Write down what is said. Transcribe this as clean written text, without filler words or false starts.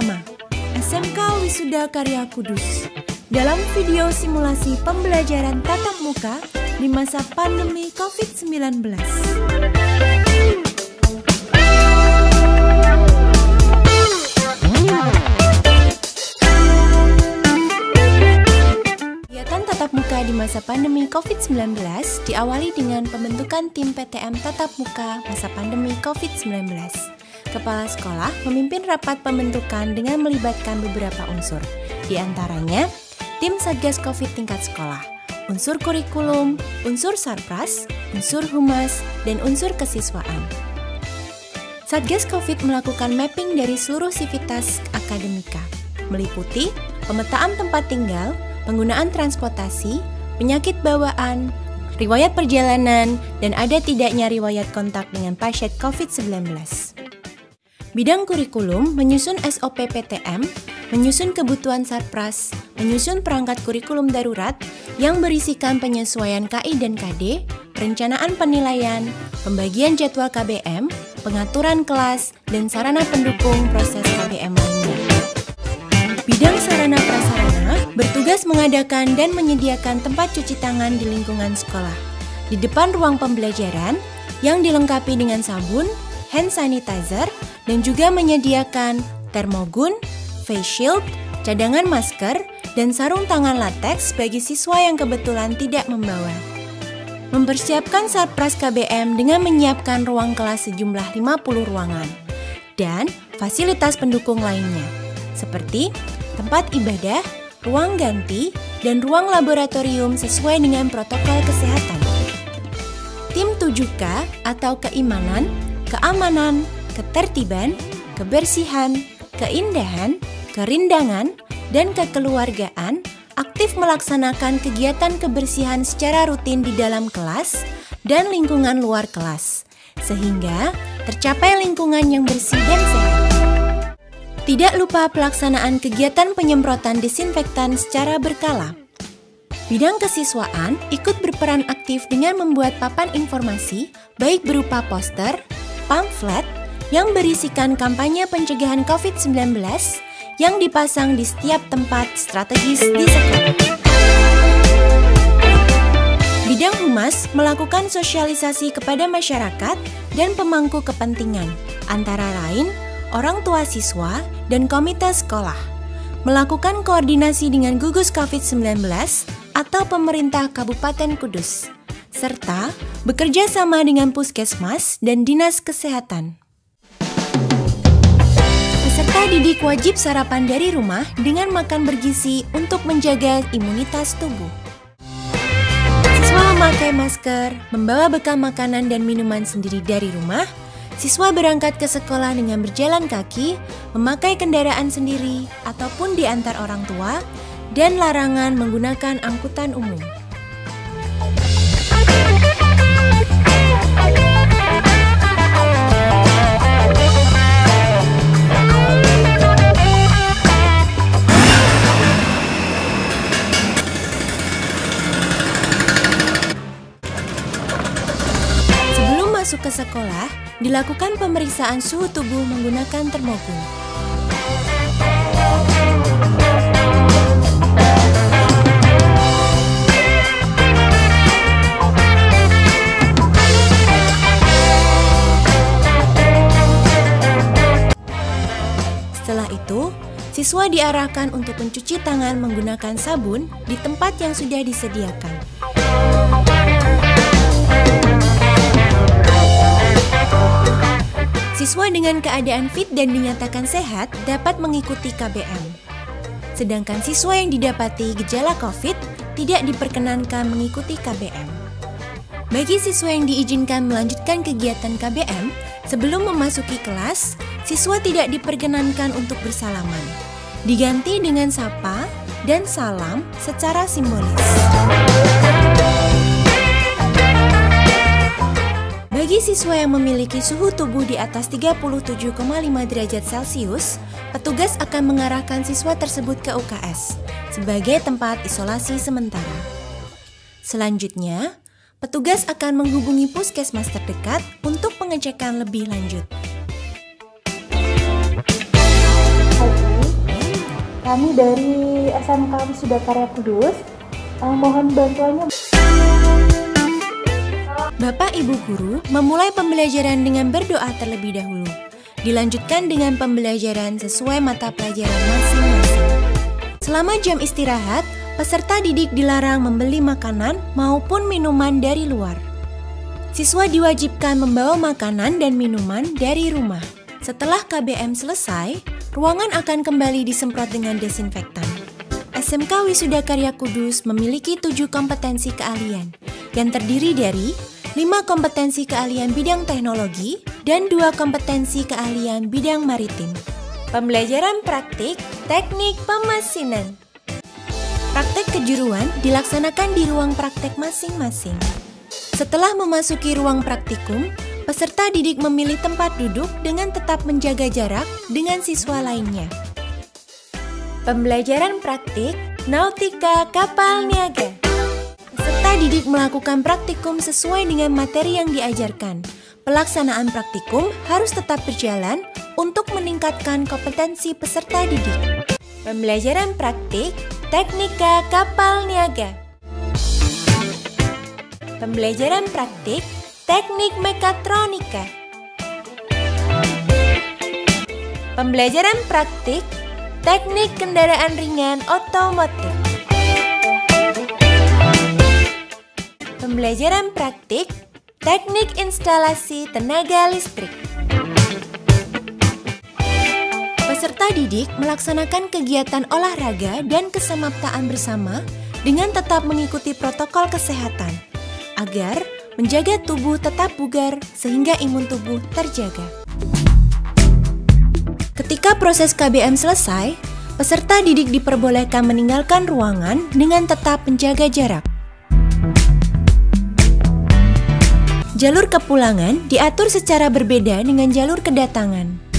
bersama SMK Wisuda Karya Kudus dalam video simulasi pembelajaran tatap muka di masa pandemi COVID-19. Kegiatan tatap muka di masa pandemi COVID-19 diawali dengan pembentukan tim PTM tatap muka masa pandemi COVID-19. Kepala sekolah memimpin rapat pembentukan dengan melibatkan beberapa unsur, di antaranya tim Satgas COVID tingkat sekolah, unsur kurikulum, unsur sarpras, unsur humas, dan unsur kesiswaan. Satgas COVID melakukan mapping dari seluruh sivitas akademika, meliputi pemetaan tempat tinggal, penggunaan transportasi, penyakit bawaan, riwayat perjalanan, dan ada tidaknya riwayat kontak dengan pasien COVID-19. Bidang kurikulum menyusun SOP PTM, menyusun kebutuhan sarpras, menyusun perangkat kurikulum darurat yang berisikan penyesuaian KI dan KD, perencanaan penilaian, pembagian jadwal KBM, pengaturan kelas, dan sarana pendukung proses KBM lainnya. Bidang sarana prasarana bertugas mengadakan dan menyediakan tempat cuci tangan di lingkungan sekolah, di depan ruang pembelajaran yang dilengkapi dengan sabun, hand sanitizer, dan juga menyediakan termogun, face shield, cadangan masker, dan sarung tangan latex bagi siswa yang kebetulan tidak membawa. Mempersiapkan sarpras KBM dengan menyiapkan ruang kelas sejumlah 50 ruangan, dan fasilitas pendukung lainnya, seperti tempat ibadah, ruang ganti, dan ruang laboratorium sesuai dengan protokol kesehatan. Tim 7K atau keimanan, keamanan, ketertiban, kebersihan, keindahan, kerindangan, dan kekeluargaan aktif melaksanakan kegiatan kebersihan secara rutin di dalam kelas dan lingkungan luar kelas, sehingga tercapai lingkungan yang bersih dan sehat. Tidak lupa pelaksanaan kegiatan penyemprotan disinfektan secara berkala. Bidang kesiswaan ikut berperan aktif dengan membuat papan informasi, baik berupa poster, pamflet, yang berisikan kampanye pencegahan COVID-19 yang dipasang di setiap tempat strategis di sekolah. Bidang humas melakukan sosialisasi kepada masyarakat dan pemangku kepentingan, antara lain orang tua siswa dan komite sekolah, melakukan koordinasi dengan gugus COVID-19 atau pemerintah Kabupaten Kudus, serta bekerja sama dengan puskesmas dan dinas kesehatan. Peserta didik wajib sarapan dari rumah dengan makan bergizi untuk menjaga imunitas tubuh. Siswa memakai masker, membawa bekal makanan dan minuman sendiri dari rumah. Siswa berangkat ke sekolah dengan berjalan kaki, memakai kendaraan sendiri ataupun diantar orang tua, dan larangan menggunakan angkutan umum. Masuk ke sekolah, dilakukan pemeriksaan suhu tubuh menggunakan termogun. Setelah itu, siswa diarahkan untuk mencuci tangan menggunakan sabun di tempat yang sudah disediakan. Siswa dengan keadaan fit dan dinyatakan sehat dapat mengikuti KBM. Sedangkan siswa yang didapati gejala COVID tidak diperkenankan mengikuti KBM. Bagi siswa yang diizinkan melanjutkan kegiatan KBM, sebelum memasuki kelas, siswa tidak diperkenankan untuk bersalaman. Diganti dengan sapa dan salam secara simbolis. Bagi siswa yang memiliki suhu tubuh di atas 37,5 derajat Celcius, petugas akan mengarahkan siswa tersebut ke UKS sebagai tempat isolasi sementara. Selanjutnya, petugas akan menghubungi puskesmas terdekat untuk pengecekan lebih lanjut. Kami dari SMK Wisuda Karya Kudus mohon bantuannya. Bapak Ibu Guru memulai pembelajaran dengan berdoa terlebih dahulu. Dilanjutkan dengan pembelajaran sesuai mata pelajaran masing-masing. Selama jam istirahat, peserta didik dilarang membeli makanan maupun minuman dari luar. Siswa diwajibkan membawa makanan dan minuman dari rumah. Setelah KBM selesai, ruangan akan kembali disemprot dengan desinfektan. SMK Wisuda Karya Kudus memiliki 7 kompetensi keahlian yang terdiri dari 5 kompetensi keahlian bidang teknologi dan 2 kompetensi keahlian bidang maritim. Pembelajaran praktik teknik pemesinan. Praktek kejuruan dilaksanakan di ruang praktek masing-masing. Setelah memasuki ruang praktikum, peserta didik memilih tempat duduk dengan tetap menjaga jarak dengan siswa lainnya. Pembelajaran praktik Nautika Kapal Niaga. Peserta didik melakukan praktikum sesuai dengan materi yang diajarkan. Pelaksanaan praktikum harus tetap berjalan untuk meningkatkan kompetensi peserta didik. Pembelajaran praktik Teknika Kapal Niaga. Pembelajaran praktik Teknik Mekatronika. Pembelajaran praktik Teknik Kendaraan Ringan Otomotif. Pembelajaran praktik Teknik Instalasi Tenaga Listrik. Peserta didik melaksanakan kegiatan olahraga dan kesamaptaan bersama dengan tetap mengikuti protokol kesehatan agar menjaga tubuh tetap bugar sehingga imun tubuh terjaga. Ketika proses KBM selesai, peserta didik diperbolehkan meninggalkan ruangan dengan tetap menjaga jarak. Jalur kepulangan diatur secara berbeda dengan jalur kedatangan.